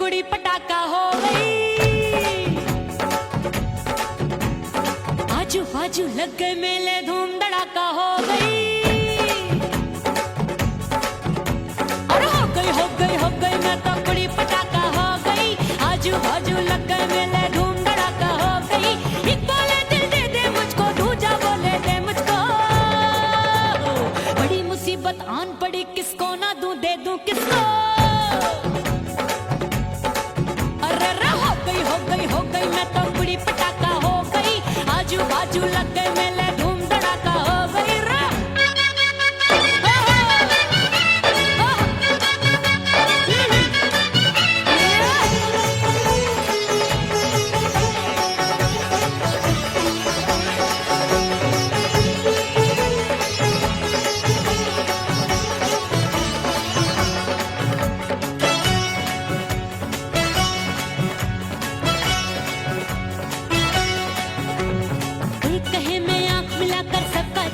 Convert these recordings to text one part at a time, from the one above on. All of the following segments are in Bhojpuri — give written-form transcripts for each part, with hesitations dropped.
कुड़ी पटाखा हो गई। आजू बाजू लग गए मेले, धूम धड़ाका हो गई। और हो गई मैं तो कुड़ी पटाखा हो गई। आजू बाजू लग गए मेले, धूम धड़ाका हो गई। एक बोले दिल दे दे मुझको, दूजा बोले दे मुझको। बड़ी मुसीबत आन पड़ी, किसको ना दूं दे दूं किसको। हो गई मैं तो कुड़ी पटाखा हो गई। आजू बाजू लग गए मेले, धूम धड़ाका हो गई।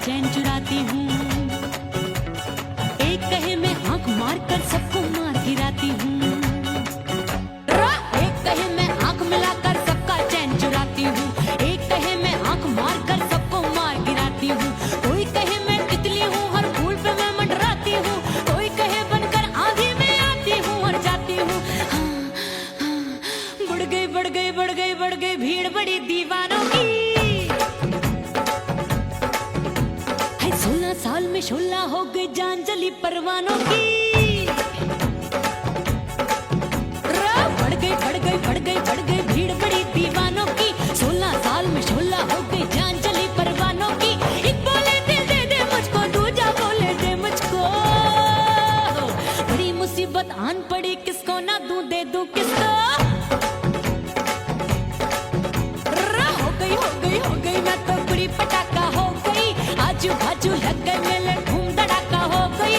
चैन चुराती हूँ, एक कहे मैं आंख मार कर सबको मार गिराती हूँ। एक कहे मैं आंख मिलाकर सबका चैन चुराती हूँ, एक कहे मैं आंख मार कर सबको मार गिराती हूँ। कोई कहे मैं तितली हूँ, हर फूल पे मैं मंडराती हूँ। कोई कहे बनकर आंधी में आती हूँ और जाती हूँ। बढ़ गई भीड़ बड़ी दीवानों की। 16 साल में शोला हो गई, जान जली परवानों की। बढ़ गई भीड़ बड़ी दीवानों की। 16 साल में शोला हो गई, जान जली परवानों की। एक बोले दिल दे दे मुझको, दूजा बोले दे मुझको। बड़ी मुसीबत आन पड़ी, किसको ना दूं दे दूं किसको। हो गई मैं तो कुड़ी पटाखा हो गई। आजू बाजू लग गए मेले, धूम धड़ाका हो गई।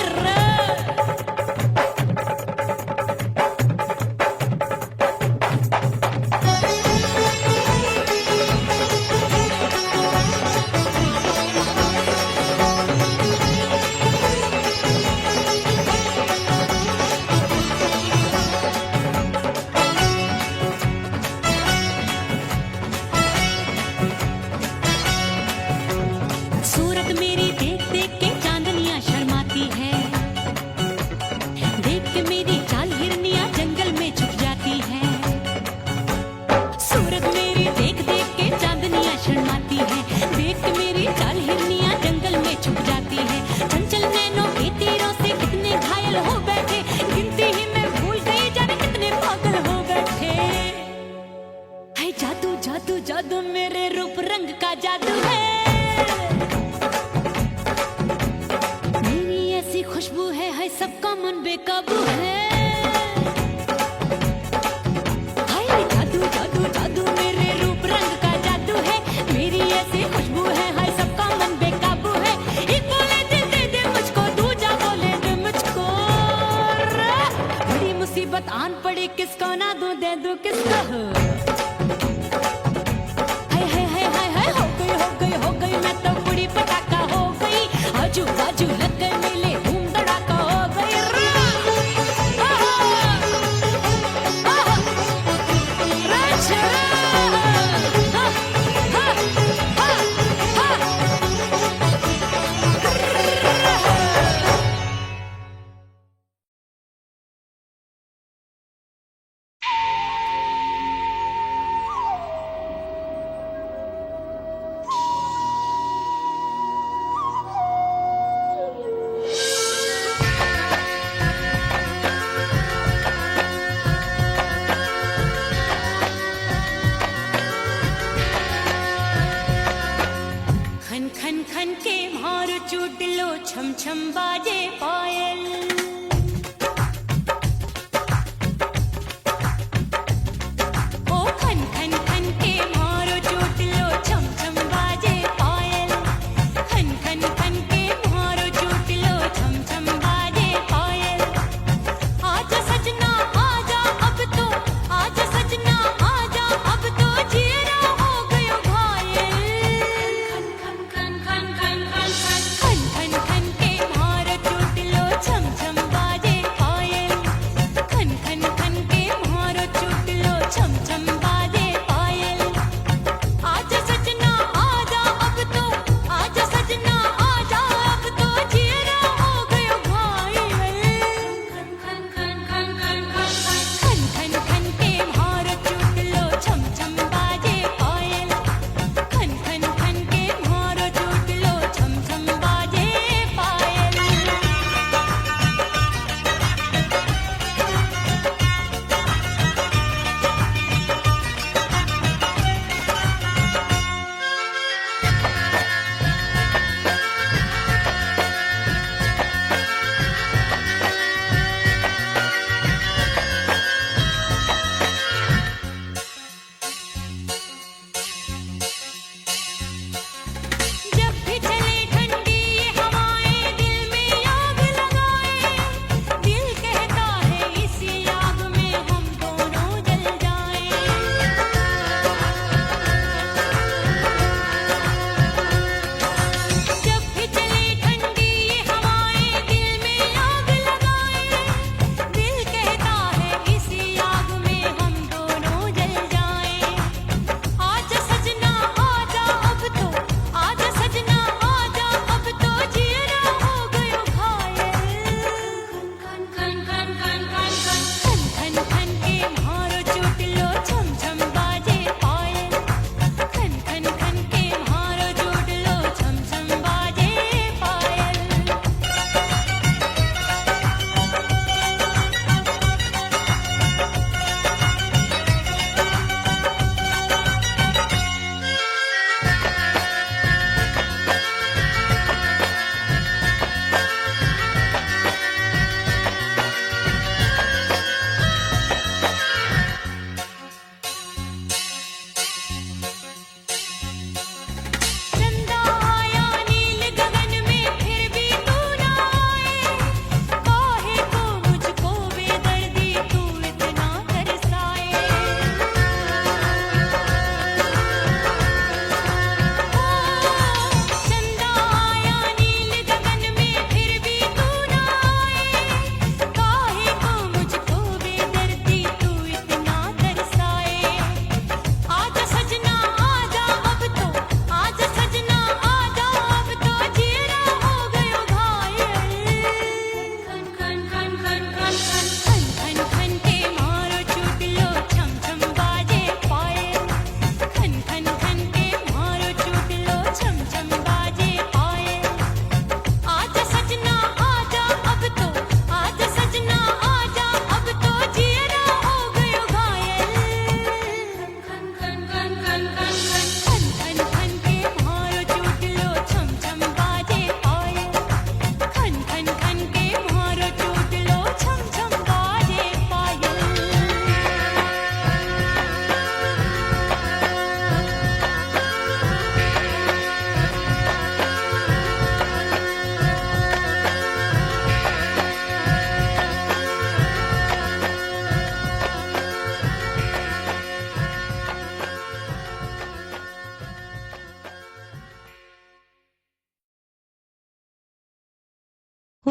सूरत मेरी देख देख के चांदनियां शर्माती है। देख के मेरी चाल हिरनियां जंगल में छुप जाती है। सूरत मेरी देख देख के चांदनियां शर्माती है। देख के मेरी चाल हिरनियां जंगल में छुप जाती है। चंचल नैनों के तीरों से कितने घायल हो बैठे, गिनती ही मैं भूल गई, जाने कितने पागल हो बैठे। है जादू जादू जादू मेरे रूप रंग का जादू है। खुशबू है सबका मन बेकाबू है। हाय जादू जादू जादू मेरे रूप रंग का जादू है। मेरी ऐसी खुशबू है सबका मन बेकाबू है। एक बोले दिल दे दे मुझको, दूजा बोले दे मुझको। बड़ी मुसीबत आन पड़ी, किसको ना दूं दे दूं किसको। हो गई मैं तो कुड़ी पटाखा हो गई। आजू बाजू लग गए मेले, धूम धड़ाका हो गई।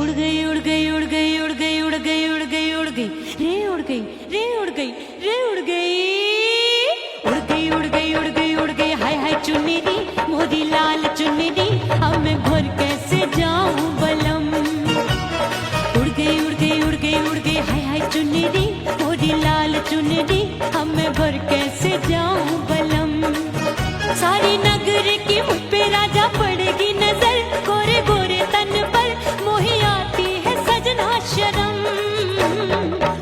उड़ गई उड़ गई उड़ गई उड़ गई उड़ गई उड़ गई उड़ गई रे उड़ गई रे उड़ गई रे उड़ गई उड़ गई उड़ गई उड़ गई उड़ गई हाय हाय चुन्नी मोरी लाल चुन्नी अब मैं घर कैसे जाऊं बलम। उड़ गई उड़ गई उड़ गई उड़ गई हाय हाय चुन्नी मोरी लाल चुन्नी अब मैं घर कैसे जाऊं बलम। सारी नगर की मुझ पे राजा पड़ेगी नजर गोरे गोरे तन पर मोही आती है सजना शर्म।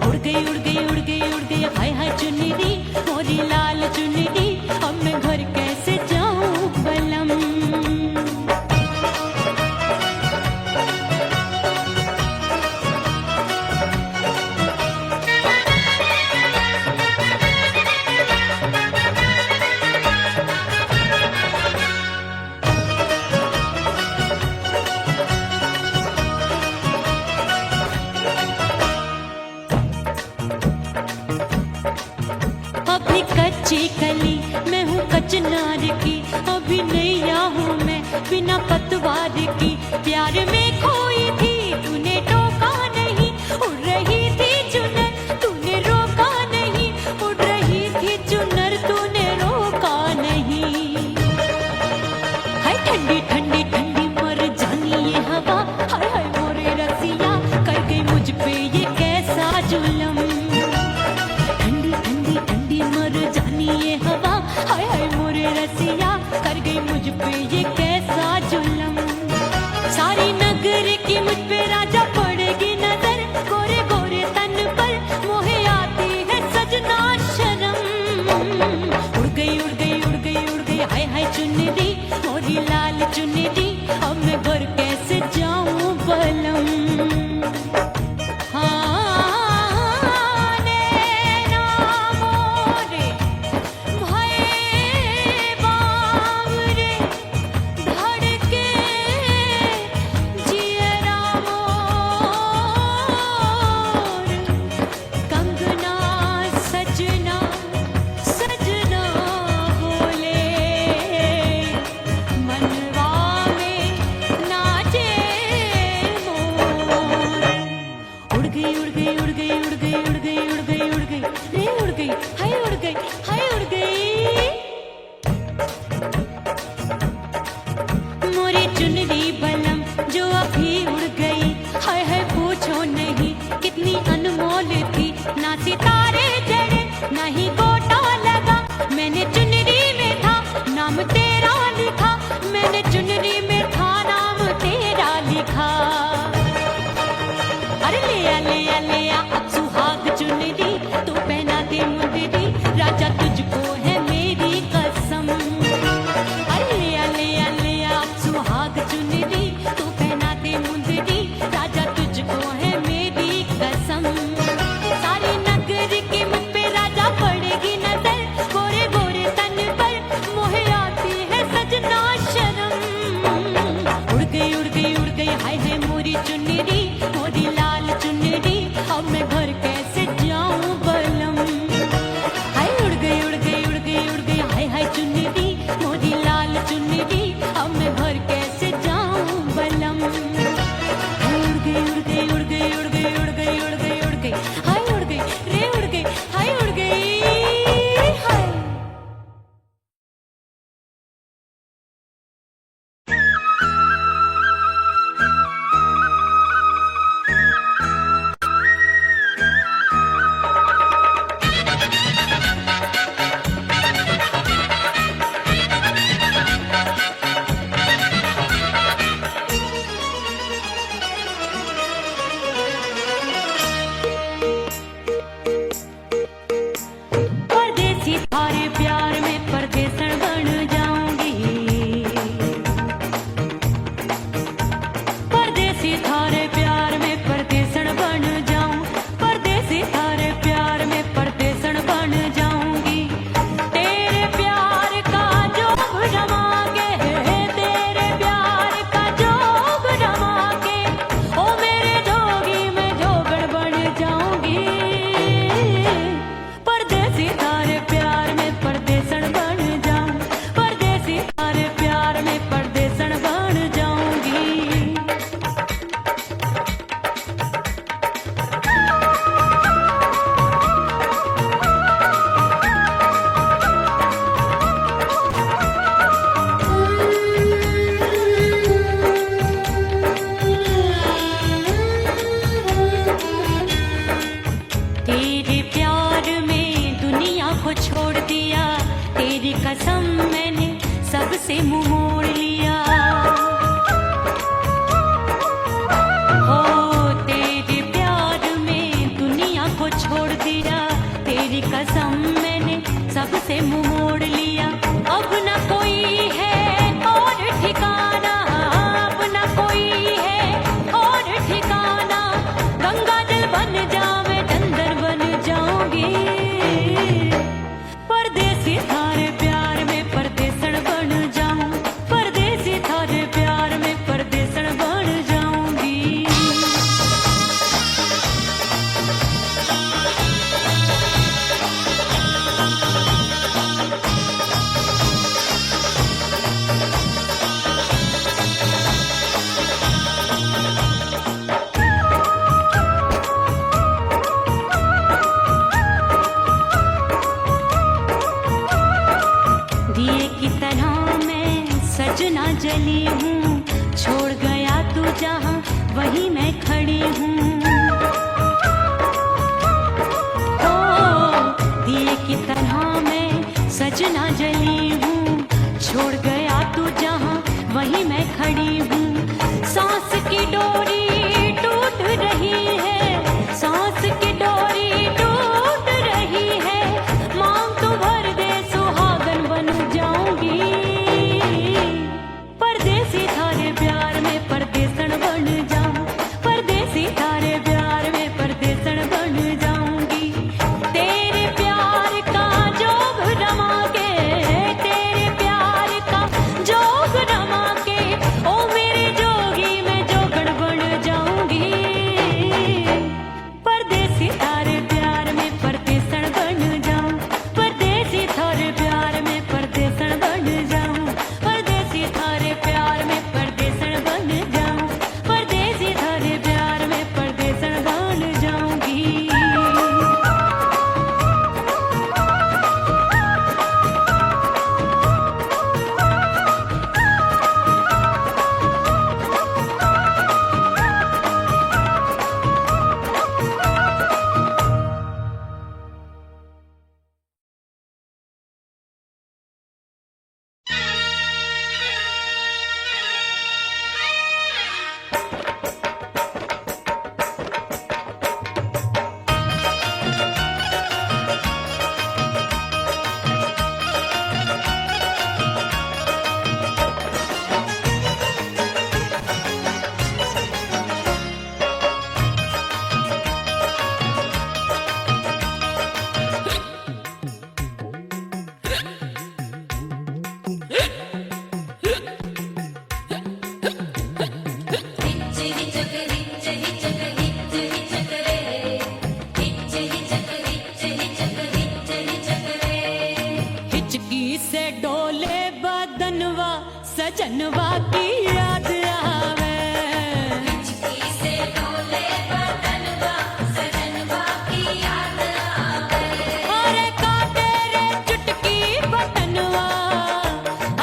उड़ गई उड़ गई उड़ गई उड़ गई हाय हाय चुन्नी मोरी लाल चुन्नी अब मैं घर कैसे जाऊं बलम। अभी कच्ची कली मैं हूँ कचनार की अभी नैया हूँ मैं बिना पतवार की प्यार में खोई थी तूने टोका नहीं उड़ रही थी चुनर तूने रोका नहीं उड़ रही थी चुनर तूने रोका नहीं। हाय ठंडी ठंडी ठंडी मर जानी ये हवा हाय हाय मोरे रसिया कर गई मुझ पे ये कैसा जुलम। मर जानी ये हवा हाय हाय मोरे रसिया कर गई मुझ पे ये कैसा जुलम। सारी नगर की मुझ पे राजा पड़ेगी नजर गोरे गोरे तन पर मोहे आती है सजना शर्म। उड़ गई उड़ गई उड़ गई उड़ गई हाय हाय चुन्नी मोरी लाल चुन्नी अब मैं घर कैसे जाऊं बलम। चुनरी बलम जो अभी उड़ गई हाय हाय पूछो नहीं कितनी अनमोल थी ना सितारे जड़े ना ही गोटा लगा मैंने चुनरी में था नाम तेरा लिखा मैंने चुनरी में था नाम तेरा लिखा। अरे ले आ अब सुहाग चुनरी तू पहना दे मुंदरी राजा तुझको है मेरी कसम। अरे ले आ सुहाग चुनरी तू पहना दे मुंदरी राजा तुझको है मेरी कसम। सारी नगर की मुझ पे राजा पड़ेगी नजर गोरे गोरे तन पर मोहे आती है सजना शर्म। उड़ गई उड़ गई उड़ गई हाय हाय मोरी चुनरी मोरी लाल चुनरी कसम मैंने सबसे मुंह मोड़ लिया। हो तेरे प्यार में दुनिया को छोड़ दिया, तेरी कसम मैंने सबसे मुंह मोड़ लिया। अब न कोई है और ठिकाना, अब न कोई है और ठिकाना। गंगा जल बन जावे चंदर बन जाऊंगी, परदेसी थारे प्यार में परदेसण बन जाऊं, परदेसी थारे प्यार में परदेसण बन जाऊंगी। दिए की तरह मैं सजना जली हूँ, छोड़ गया तू जहाँ वहीं मैं खड़ी हूँ। ओ दिए की तरह मैं सजना जली हूँ, छोड़ गया तू जहाँ वहीं मैं खड़ी हूँ। सांस की डोरी टूट रही है, सांस की डोरी टूट रही है। मांग तू भर दे सुहागन बन जाऊंगी, परदेसी थारे प्यार में परदेसण बन जाऊं, परदेसी थारे प्यार में परदेसण बन जाऊंगी। तेरे प्यार का जोग रमा के, तेरे प्यार का जोग रमा के, ओ मेरे जोगी मैं जोगण बन जाऊंगी, परदेसी थारे प्यार में परदेसण बन जाऊं, परदेसी थारे प्यार में परदेसण बन जाऊं, परदेसी थारे प्यार में परदेसण बन जाऊं, परदेसी थारे प्यार में परदेसण बन जाऊंगी। हिचकी से डोले बदनवा सजनवा की याद आवे, हिचकी से डोले बदनवा सजनवा की याद आवे। अरे का तेरे चुटकी बटनवा,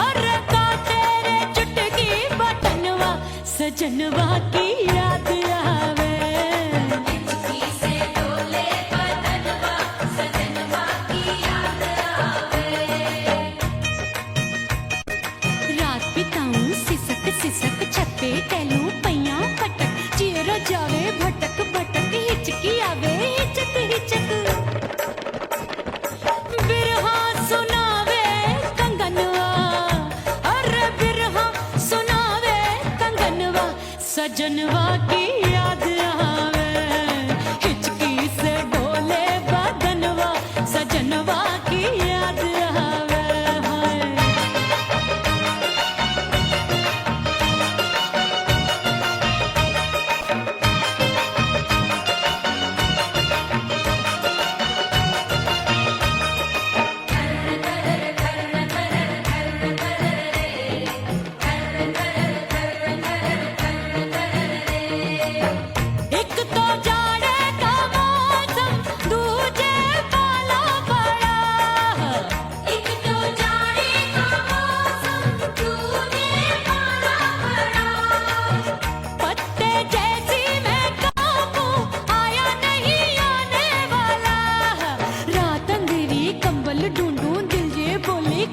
अरे का तेरे चुटकी बटनवा सजनवा की याद आवे। हिचकी से डोले बदनवा सजनवा की याद आवे। रात बिताऊं सिसक सिसक छत पे टहलूं पैया पटक, चेहरा जावे भटक भटक, हिचकी आवे हिचक हिचक। बिरहा सुनावे कंगनवा, अरे बिरहा सुनावे कंगनवा सजनवा की याद आवे। हिचकी से डोले बदनवा सजनवा की याद आवे। हाय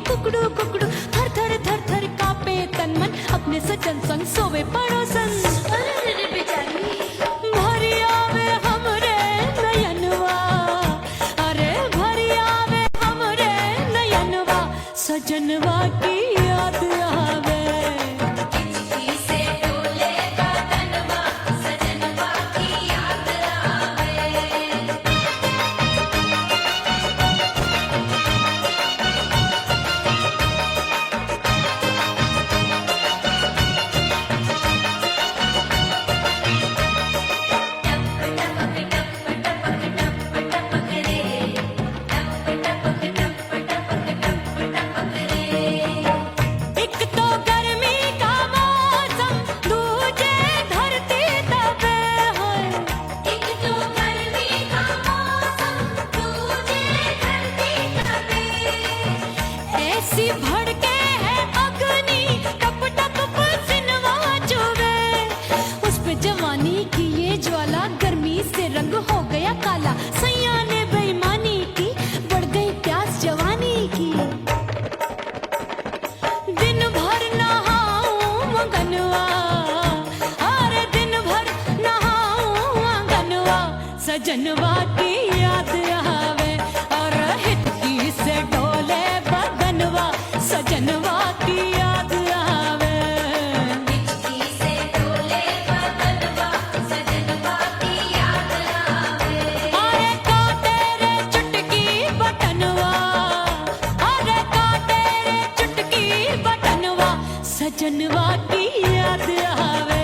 कुकड़ी सजनवा की याद आवे और हिचकी से डोले बदनवा सजनवा की याद आवे हिचकी से डोले बदनवा सजनवा की याद आवे अरे का तेरे चुटकी बटनवा अरे का तेरे चुटकी बटनवा सजनवा की याद आवे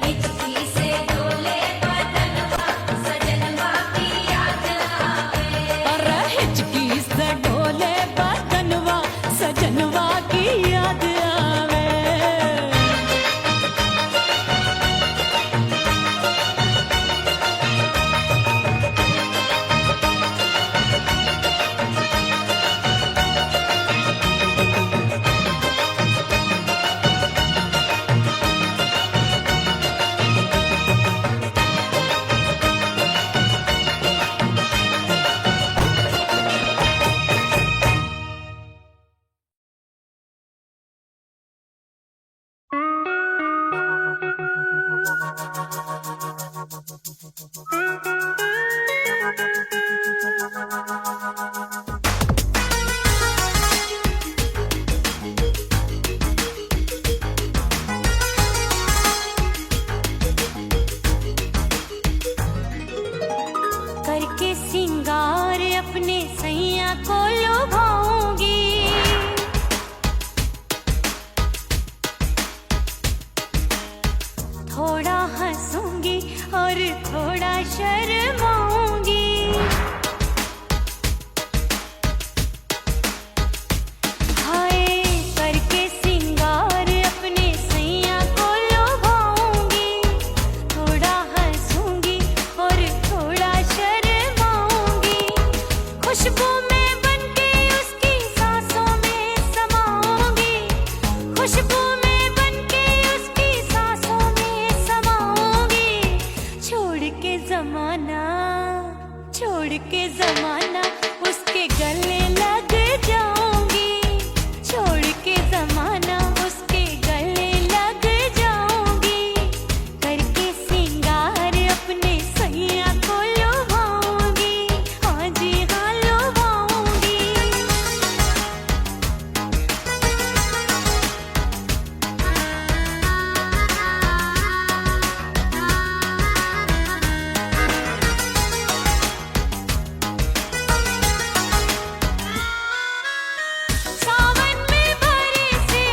हिचकी से डोले बदनवा सजनवा की याद आवे अरे हिचकी से डोले बदनवा सजनवा की याद आवे करके सिंगार अपने सैया को लुभाऊंगी थोड़ा हंसूंगी और थोड़ा शर्माऊंगी हाय करके सिंगार अपने सैया को लुभाऊंगी थोड़ा हंसूंगी और थोड़ा शर्माऊंगी खुशबू में बनके उसकी सांसों में समाऊंगी खुशबू में बनके उसकी सांसों में समाऊंगी छोड़ के जमाना उसके गले लग जाऊंगी छोड़ के जमाना उसके गले लग जाऊंगी करके सिंगार अपने सैया को लुभाऊंगी हाँ जी हाँ लुभाऊंगी सावन में बरसे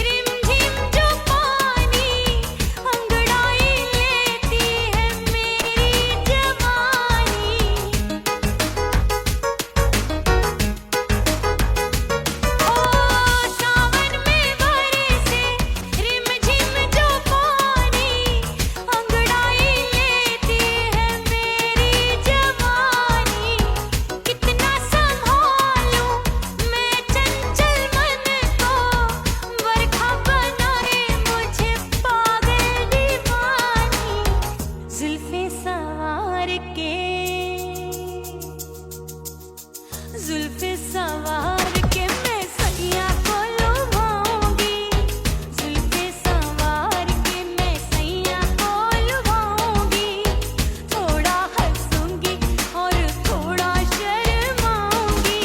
रिमझिम जो पानी अंगड़ाई लेती है मेरी जवानी ओ सावन में बरसे रिमझिम जो पानी अंगड़ाई लेती है मेरी जवानी कितना संभालूं मैं चंचल मन को बरखा बनाए मुझे पागल दीवानी जुल्फे सवार के मैं सैया को लुभाऊंगी जुल्फे सवार के मैं सैया को लुभाऊंगी थोड़ा हंसूंगी और थोड़ा शर्माऊंगी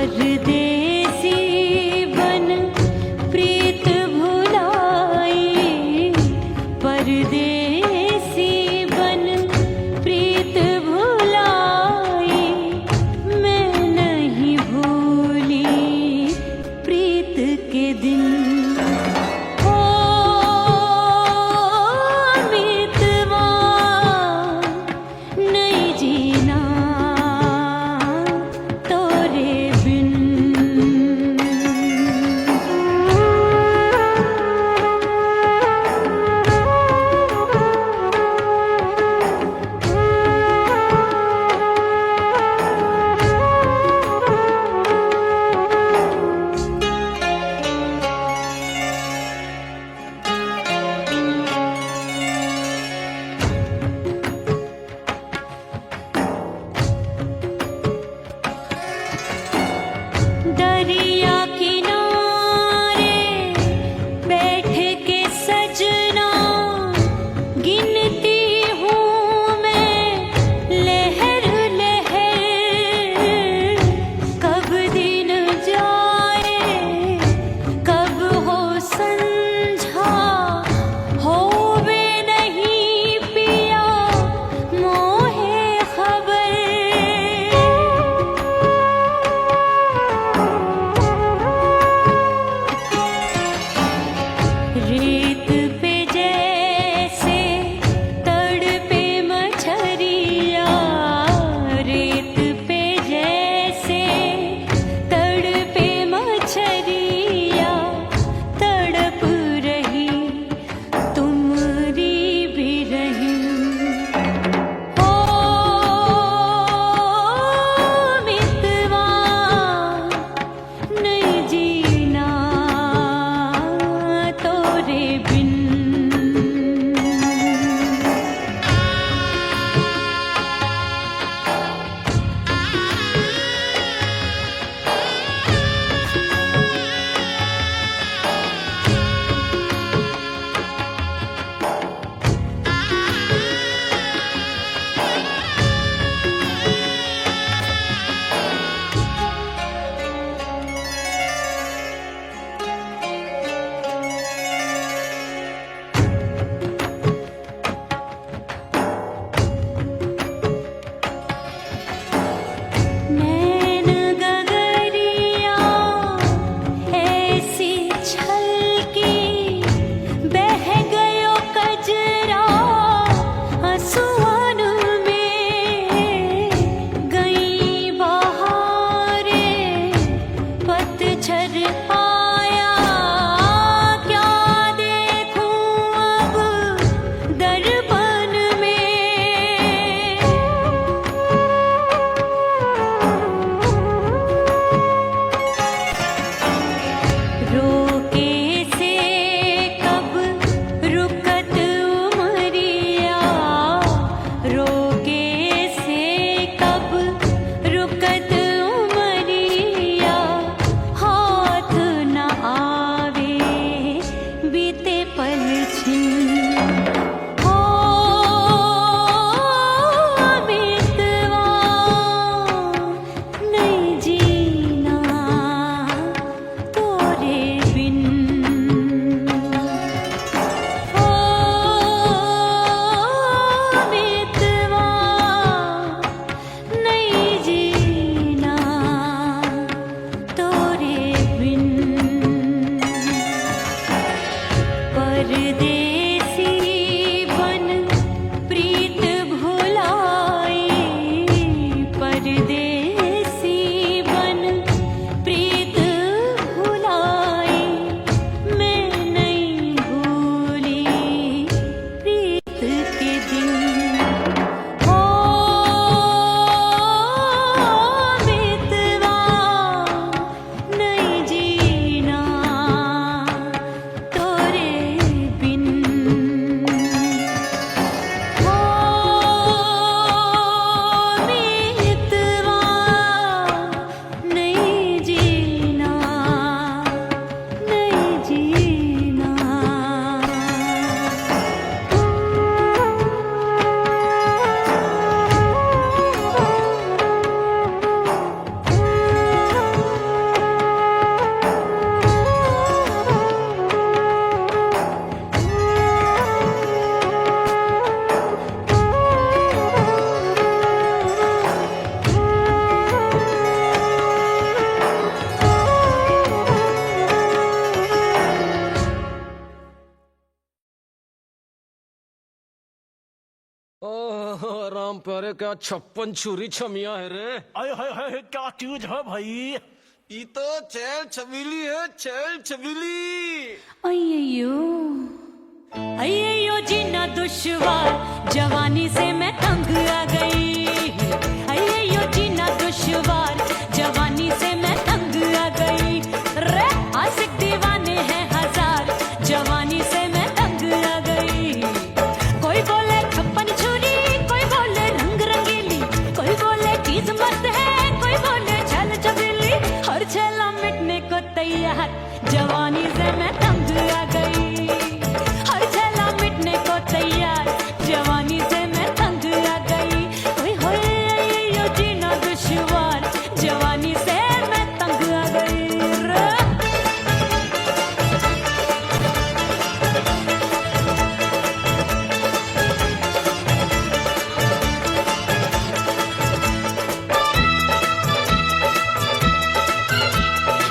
परदेसी बन प्रीत भुलाई, परदेसी बन प्रीत भुलाई, मैं नहीं भूली प्रीत के दिन। ओ मितवा नहीं जीना तोरे बिन। दरिया किनारे बैठ के सजना गिनती हूँ मैं लहर लहर, कब दिन जाए कब हो संझा, होवे नहीं पिया मोहे खबर। ओह राम प्यारे, क्या 56 छुरी छमिया है रे। आय हाय हाय क्या चीज है भाई। ये तो चैल छबीली है, चैल छबीली। अय्यो जीना दुश्वार, जवानी से मैं तंग आ गई। अय्यो जीना दुश्वार, जवानी से मैं तंग आ गई। रे आशिक दीवाने हैं हजार, जवानी से मैं तंग आ गई। कोई बोले 56 छुरी, कोई बोले रंग रंगीली, कोई बोले चीज मस्त है, कोई बोले छल छबीली। हर छेला मिटने को तैयार, जवानी से मैं तंग आ गई। हर छेला मिटने को तैयार, जवानी से मैं तंग आ गई। ओए होए यो जीना दुश्वार, जवानी से मैं तंग आ गई रे।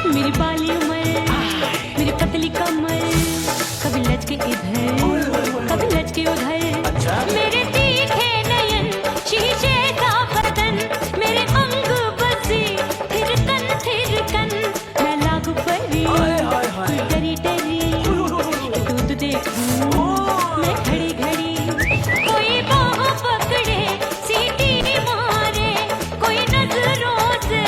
मेरी बाली उमर, मेरी पतली कमर, कभी लचके इधर, कभी लचके उधर। मेरे तीखे नयन, शीशे का बदन, मेरे अंग बसी थिरकन। मैं लागू परी, कोई डरी डरी, दूध देखूं मैं घड़ी घड़ी। कोई बाह पकड़े, सीटी मारे, कोई नजरों से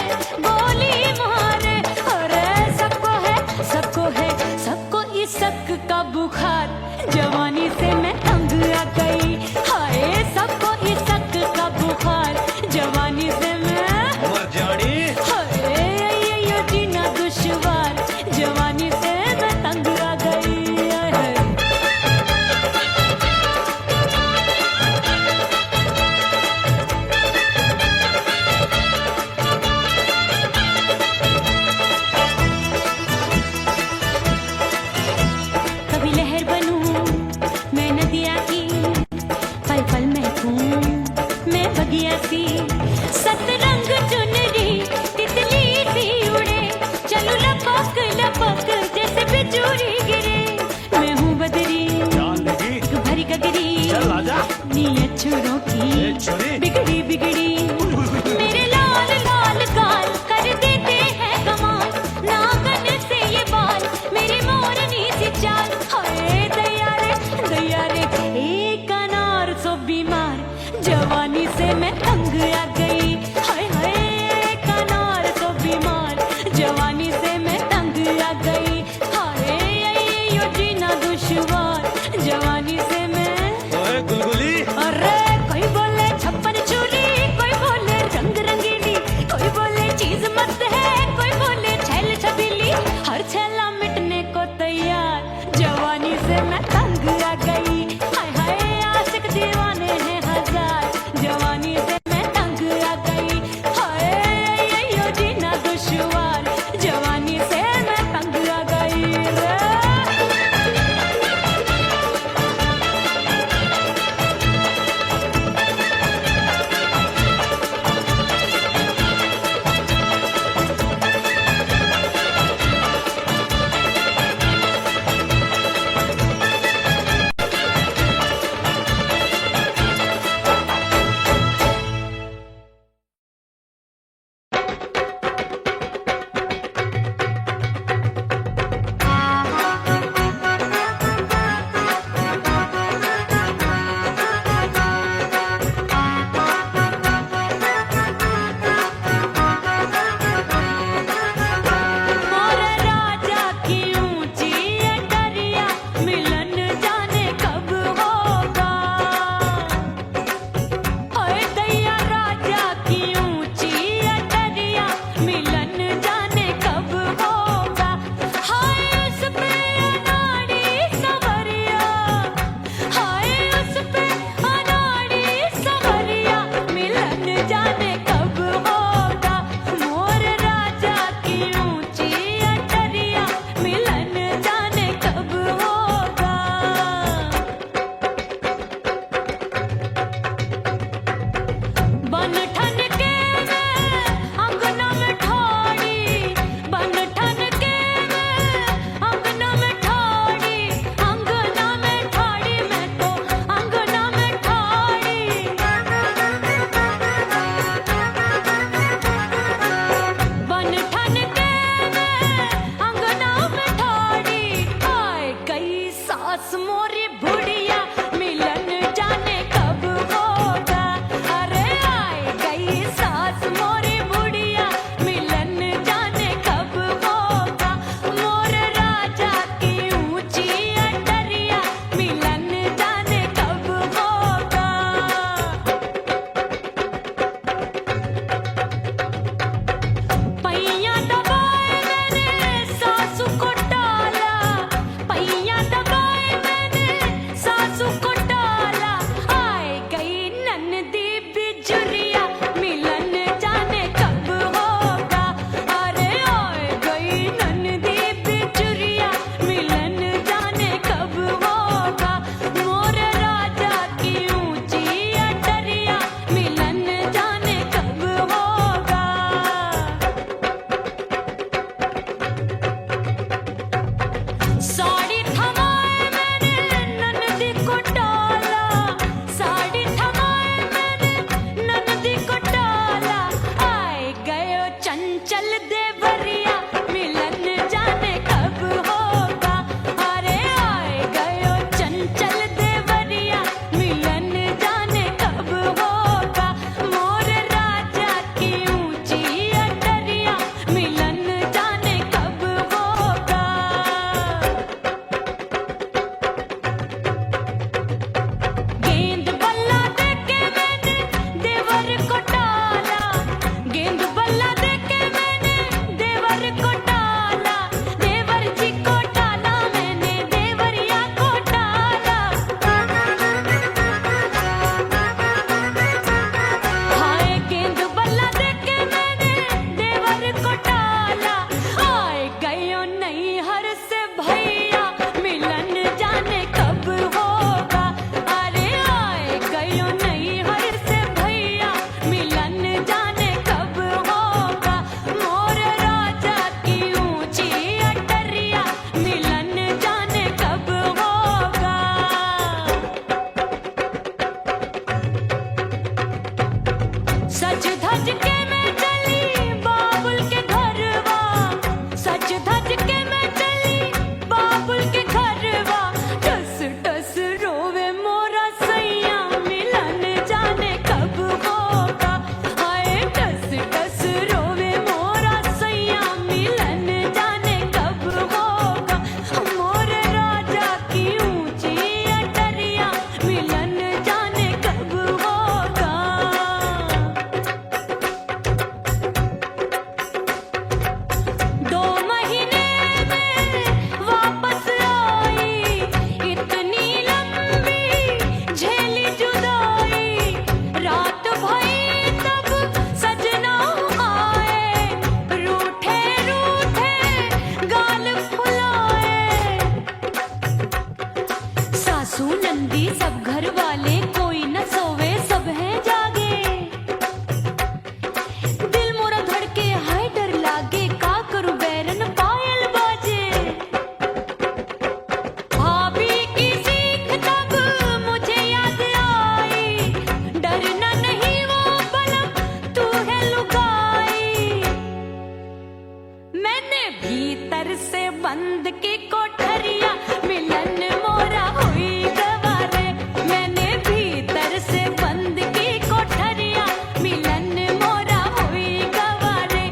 गोली मारे। अरे सबको है, सबको इस शक का बुखार, जवानी से मैं तंग आ गई। हाय सबको इस शक का बुखार, जवानी से मैं मर जानी। हाय ये जीना दुश्वार, जवानी से मैं तंग आ गई। कभी लहर बनूं मैं नदिया की, पल पल महकूं मैं बगिया सी। सतरंग चुनरी तितली सी उड़े, चलूं लपक लपक जैसे बिजुरी गिरे। मैं हूँ बदरी, जान लगी भरी गगरी, चल आजा। नीयत छुरों ए की छुरी। बिगड़ी बिगड़ी। मेरे लाल लाल गाल कर देते हैं कमाल, नागन से ये बाल मेरी मोरनी सी चाल। हाय दैया रे एक अनार सो बीमार, जवानी से मैं तंग आ गई। हाय हाय एक अनार सो बीमार, जवानी से मैं तंग आ गई। हाय यो जीना दुश्वार, जवानी से मैं। ओए गुलगुली। अरे कोई बोले 56 छुरी, कोई बोले रंग रंगीली, कोई बोले चीज मस्त है, कोई बोले छैल छबीली। हर छेला मिटने को तैयार, जवानी से मैं तंग आ गई। हाय हाय आशिक दीवाने हैं हजार, जवानी से मैं तंग आ गई। हाय यो जीना दुश्वार, चंचल देवरिया मिलन जाने कब होगा। अरे आए गयो चंचल देवरिया मिलन जाने कब होगा। मोर राजा की ऊंची अटरिया मिलन जाने कब होगा। गेंद बल्ला देके मैंने देवर को टाला, गेंद बल्ला देके मैंने देवर को टाला, देवर जी को टाला मैंने देवरिया को टाला। हाय गेंद बल्ला देके मैंने देवर को टाला। आए गयो नैहर से भैया मिलन जाने कब होगा। अरे आए गयो नैहर से भैया मिलन जाने कब होगा। मोर राजा की ऊंची अटरिया मिलन जाने कब होगा। सज धज के मैं चली बाबुल के घरवा, सज धज के मैं चली बाबुल के घरवा। टस टस रोवे मोरा सैया मिलन जाने कब होगा। हाय टस टस रोवे मोरा सैया मिलन जाने कब होगा। मोर राजा की ऊंची अटरिया मिलन जाने कब होगा। 2 महीने में वापस आई, इतनी लंबी झेली जुदाई। रात भई तब सजना आए, रूठे रूठे गाल फुलाए। सासू नंदी सब घर वाले कोई न सोवे सब हैं जागे। दिल मोरा धड़के हाय डर लागे, का करूं बैरन पायल बाजे। भाभी की सीख तब मुझे याद आई, डरना नहीं वो बलम तू है लुगाई। मैंने भीतर से बंद की कोठरिया मिलन मोरा हुई गवारे। मैंने भीतर से बंद की कोठरिया मिलन मोरा हुई गवारे।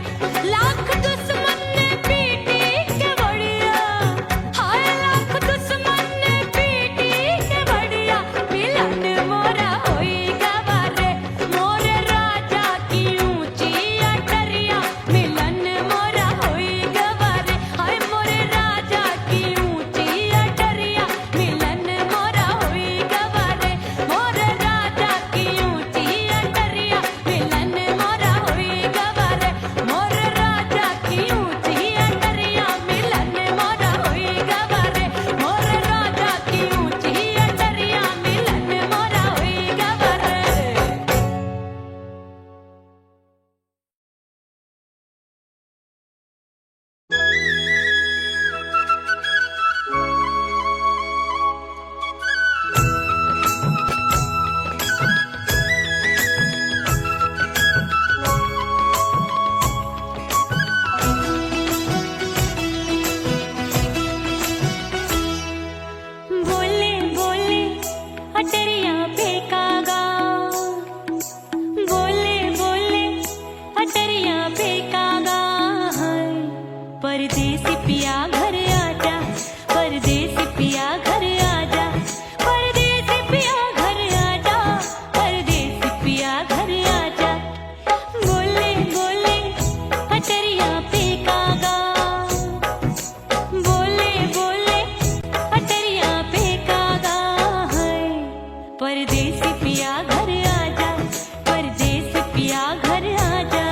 लाख दुश्मन ने पीटी के बढ़िया, हाय लाख दुश्मन ने पीटी के बढ़िया। मिलन मोरा हुई गवारे। मोर राजा की ऊंची अटरिया मिलन मोरा हुई गवारे। हाय मोर राजा की ऊंची अटरिया मिलन मोरा हुई गवारे। मोर राजा की ऊंची अटरिया मिलन मोरा हुई गवारे। मोर राजा की ऊंची अटरिया मिलन मोरा हुई गवारे। मोर राजा की ऊंची अटरिया मिलन मोरा हुई गवारे। बोले बोले अटरिया फेंकागा, बोले बोले अटरिया फेंकागा। हाय परदेसी पिया घर आजा, परदेसी पिया घर आजा, परदेसी पिया घर आजा, परदेसी पिया घर आजा। बोले बोले अटरिया फेंकागा, बोले बोले अटरिया फेंकागा। है परदेसी पिया घर आजा, परदेसी पिया घर आजा।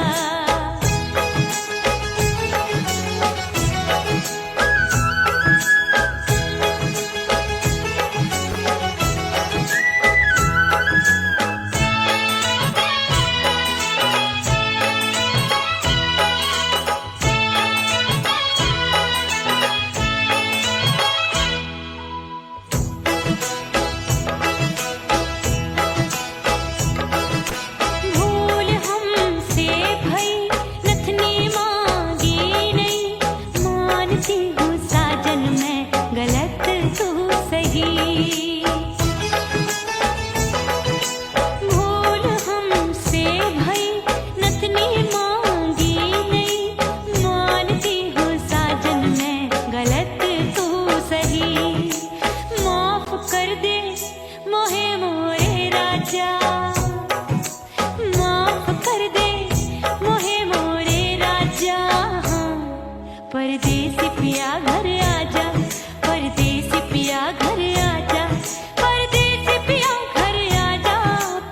परदेसी पिया घर आजा, परदेसी पिया घर आजा, परदेसी पिया घर आजा,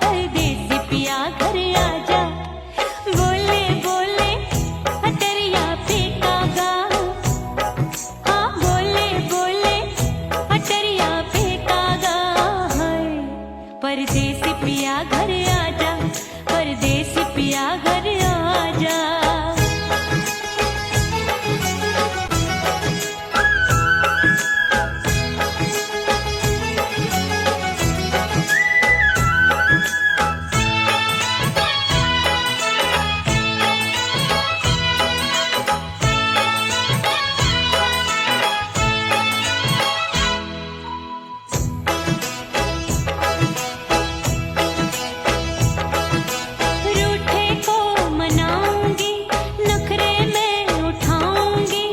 परदेसी पिया घर आजा। बोले बोले अटरिया पे कागा, हाँ बोले बोले अटरिया पे कागा है। परदेसी पिया घर आजा, परदेसी पिया घर आजा। रूठे को मनाऊंगी, नखरे में उठाऊंगी,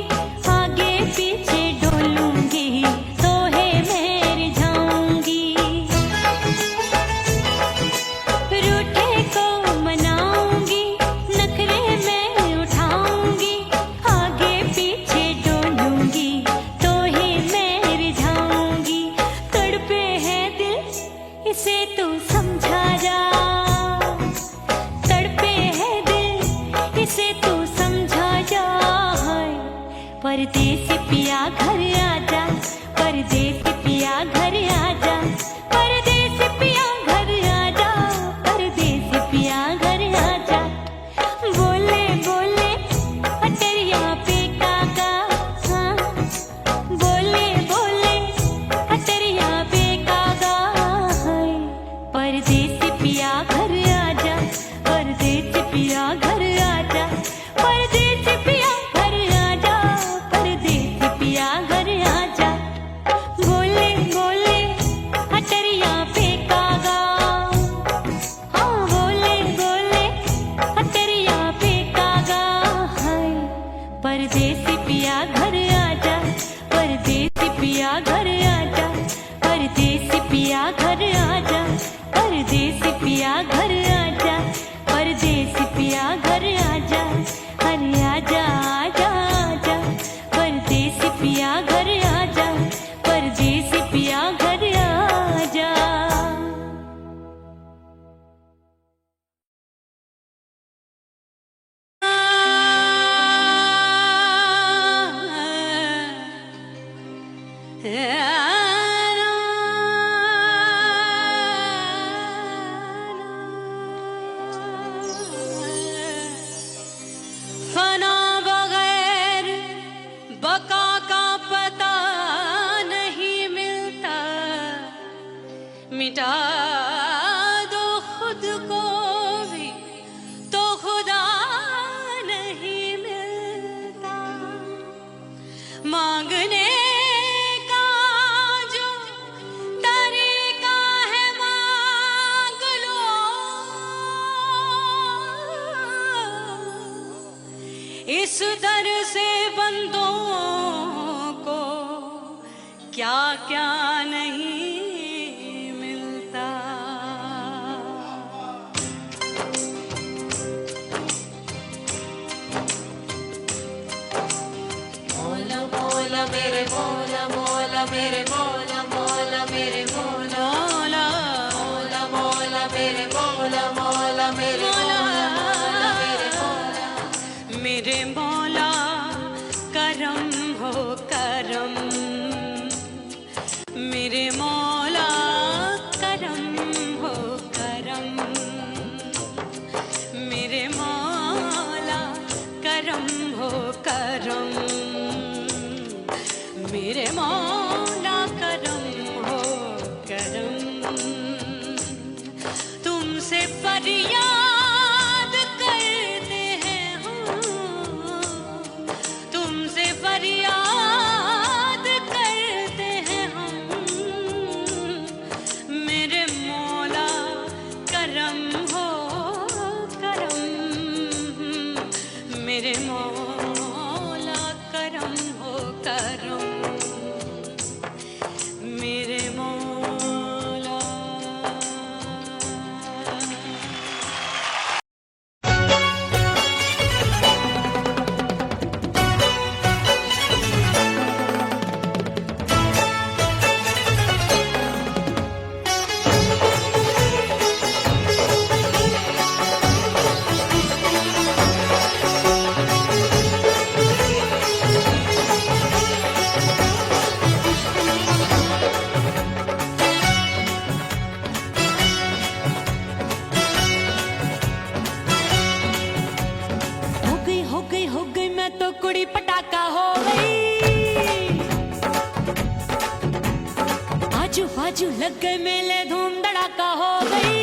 आगे पीछे डोलूंगी, तोहे में रिझाऊंगी। रूठे को मनाऊंगी, नखरे में उठाऊंगी, आगे पीछे डोलूंगी, तोहे में रिझाऊंगी। तड़पे है दिल इसे तू समझा जा, तड़पे है दिल इसे तू समझा जा है। परदेसी पिया घर आजा, परदेसी पिया घर आजा, परदेसी पिया घर आजा, परदेसी पिया घर आजा। बोले बोले अटरिया पे कागा, हाँ बोले बोले अटरिया पे कागा है। परदेसी पिया घर आजा, परदेसी पिया घर आजा, परदेसी पिया घर आजा, परदेसी पिया घर आजा। बोले बोले अटरिया पे कागा, हाँ बोले बोले अटरिया पे कागा है। परदेसी पिया घर आजा, परदेसी पिया घर आजा, परदेसी पिया घर आजा, परदेसी पिया घर आजा, परदेसी पिया घर आजा। अरे आजा आजा आजा, परदेसी पिया घर आजा, परदेसी पिया घर आजा। फना बगैर बका का पता नहीं मिलता, मिटा दो खुद को भी तो खुदा नहीं मिलता। मांगने का जो तरीका है मांग लो, इस दर से बंदों को क्या क्या नहीं मिलता। मौला मौला मेरे मौला मौला मेरे मौला मौला मेरे मौला मौला मौला मेरे मौला मौला मेरे मौला मौला मेरे मौला। मेरे मौला करम हो करम, मेरे मौला करम हो करम, मेरे मौला करम हो करम, मेरे मौला करम हो करम। तुमसे फरियाद करते हैं हम, तुमसे फरियाद करते हैं हम, मेरे मौला करम हो करम, मेरे मौला मैं तो कुड़ी पटाखा हो गई। आजू बाजू लग गए मेले, धूम धड़ाका हो गई।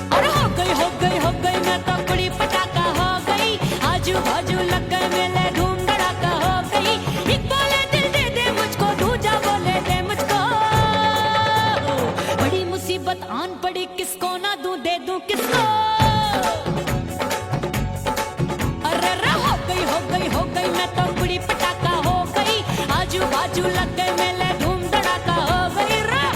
और हो गई मैं तो कुड़ी पटाखा हो गई। आजू बाजू लग गए मेले, धूम धड़ाका हो गई। एक बोले दिल दे दे मुझको, दूजा बोले दे मुझको। बड़ी मुसीबत आन पड़ी, किसको ना दूं दे दूं किसको। अरे हो गई मैं तो कुड़ी पटाखा हो गई। आजू बाजू लग गए मेले, धूम धड़ाका हो गई रे।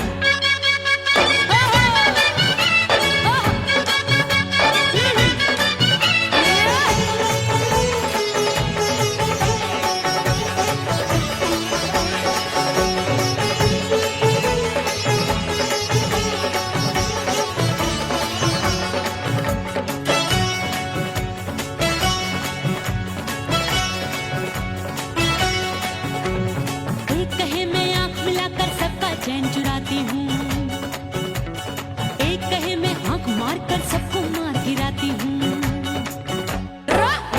एक कहे मैं आंख मिलाकर सबका चैन चुराती हूँ, एक कहे मैं आंख मारकर सबको मार गिराती हूँ।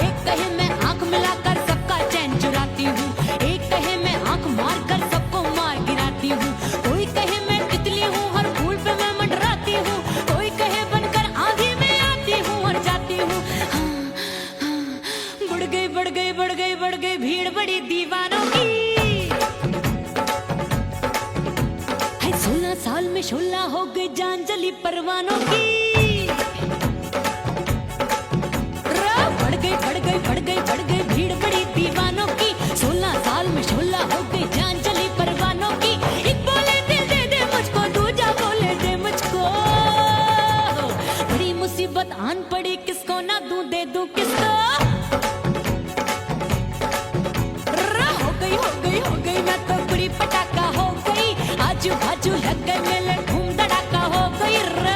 एक कहे मैं आंख मिलाकर सबका चैन चुराती हूँ, एक कहे मैं आंख मारकर सबको मार गिराती हूँ। कोई कहे मैं तितली हूँ, हर फूल पे मैं मंडराती हूँ। कोई कहे बनकर आंधी में आती हूँ और जाती हूँ। बढ़ गई भीड़ बड़ी दीवानों की। 16 साल में शोला हो गई, जान जली परवानों की। बढ़ गई भीड़ बड़ी दीवानों की। 16 साल में शोला हो गई, जान जली परवानों की। एक बोले दिल दे दे मुझको, दूजा बोले दे मुझको। बड़ी मुसीबत आन पड़ी, किसको ना दूं दे दूं किसको। हो गई मैं तो कुड़ी पटाखा हो गई। आजू बाजू लग गए मेले, धूम धड़ाका हो गई रे।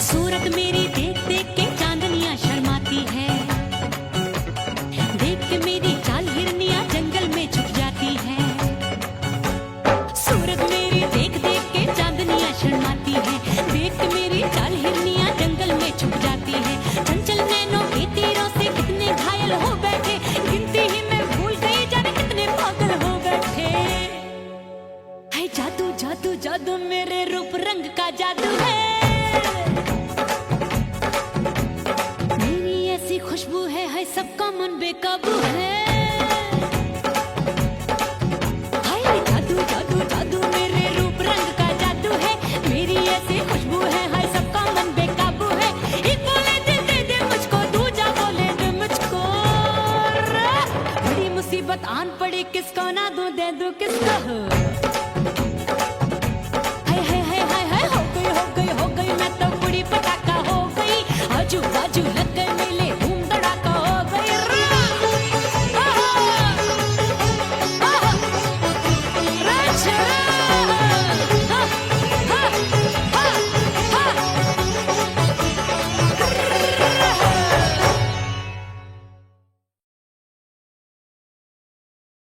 सूरत मेरी देख देख के चांदनियां शर्माती है। देख के मेरी चाल हिरनियां जंगल में छुप जाती है। सूरत मेरी देख देख के चांदनियां शर्माती है। देख के मेरी चाल हिरनियां जंगल में छुप जाती है। चंचल नैनों के तीरों से कितने घायल हो बैठे, गिनती ही मैं भूल गई जाने कितने पागल हो बैठे। है जादू जादू जादू मेरे रूप रंग का जादू है। ऐसी खुशबू है सबका मन बेकाबू है। हाय जादू जादू जादू मेरे रूप रंग का जादू है। मेरी ऐसी खुशबू है, हाय सबका मन बेकाबू है। एक बोले दिल दे दे मुझको, दूजा बोले दे मुझको। बड़ी मुसीबत आन पड़ी, किसको ना दूं दे दूं किसको।